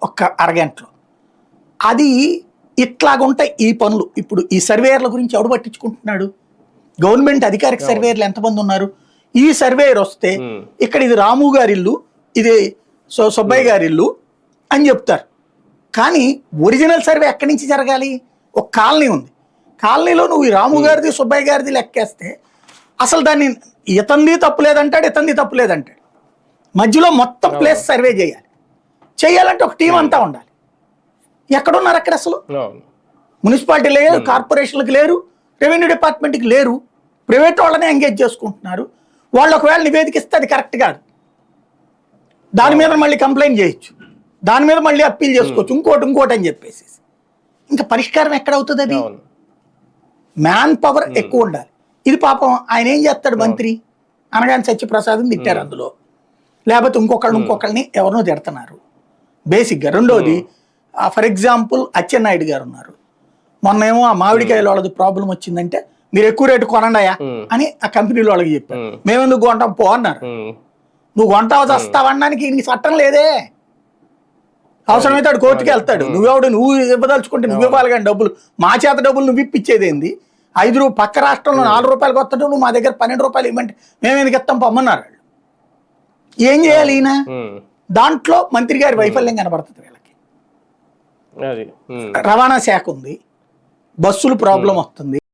ఒక్క అరగంటలో. అది ఇట్లాగుంటాయి ఈ పనులు. ఇప్పుడు ఈ సర్వేయర్ల గురించి ఎవడు పట్టించుకుంటున్నాడు? గవర్నమెంట్ అధికారిక సర్వేయర్లు ఎంతమంది ఉన్నారు? ఈ సర్వేయర్ వస్తే ఇక్కడ ఇది రాము గారి ఇల్లు, ఇది సుబ్బయ్య గారి ఇల్లు అని చెప్తారు. కానీ ఒరిజినల్ సర్వే ఎక్కడి నుంచి జరగాలి? ఒక కాలనీ ఉంది, కాలనీలో నువ్వు ఈ రాము గారిది సుబ్బయ్య గారిది లెక్కేస్తే అసలు దాన్ని ఇతంది తప్పులేదంటాడు, ఇతంది తప్పులేదంటాడు. మధ్యలో మొత్తం ప్లేస్ సర్వే చేయాలి. చేయాలంటే ఒక టీం అంతా ఉండాలి. ఎక్కడున్నారు అక్కడ? అసలు మున్సిపాలిటీ లేరు, కార్పొరేషన్లకు లేరు, రెవెన్యూ డిపార్ట్మెంట్కి లేరు. ప్రైవేట్ వాళ్ళనే ఎంగేజ్ చేసుకుంటున్నారు. వాళ్ళు ఒకవేళ నివేదిక ఇస్తే అది కరెక్ట్ కాదు, దాని మీద మళ్ళీ కంప్లైంట్ చేయొచ్చు, దాని మీద మళ్ళీ అప్పీల్ చేసుకోవచ్చు, ఇంకోటి అని చెప్పేసి. ఇంకా పరిష్కారం ఎక్కడ అవుతుంది? అది మ్యాన్ పవర్ ఎక్కువ ఉండాలి. ఇది పాపం ఆయన ఏం చేస్తాడు? మంత్రి అనగానే సత్యప్రసాద్ని తిట్టారు అందులో, లేకపోతే ఇంకొకళ్ళని ఎవరినో తిడుతున్నారు బేసిక్గా. రెండోది, ఫర్ ఎగ్జాంపుల్ అచ్చెన్నాయుడు గారు ఉన్నారు. మొన్నేమో ఆ మామిడికాయల వాళ్ళది ప్రాబ్లం వచ్చిందంటే మీరు ఎక్కువ రేటు కొనండియా అని ఆ కంపెనీలో వాళ్ళకి చెప్పారు. మేమెందుకు కొంటాం పో అన్నారు. నువ్వు కొంటావు వస్తావనడానికి నీకు చట్టం లేదే. అవసరమైతే ఆడు కోర్టుకి వెళ్తాడు. నువ్వు ఇవ్వదలుచుకుంటే నువ్వు ఇవ్వాలి కానీ డబ్బులు. మా చేత డబ్బులు నువ్వు ఇప్పించేది ఏంది? పక్క రాష్ట్రంలో 4 రూపాయలకు వస్తుంటే నువ్వు మా దగ్గర 12 రూపాయలు ఇవ్వమంటే మేము ఎందుకు ఇస్తాం పొమ్మన్నారు. ఏం చేయాలి ఈయన? దాంట్లో మంత్రి గారి వైఫల్యం కనబడుతుంది వీళ్ళకి. రవాణా శాఖ ఉంది, బస్సులు ప్రాబ్లం వస్తుంది.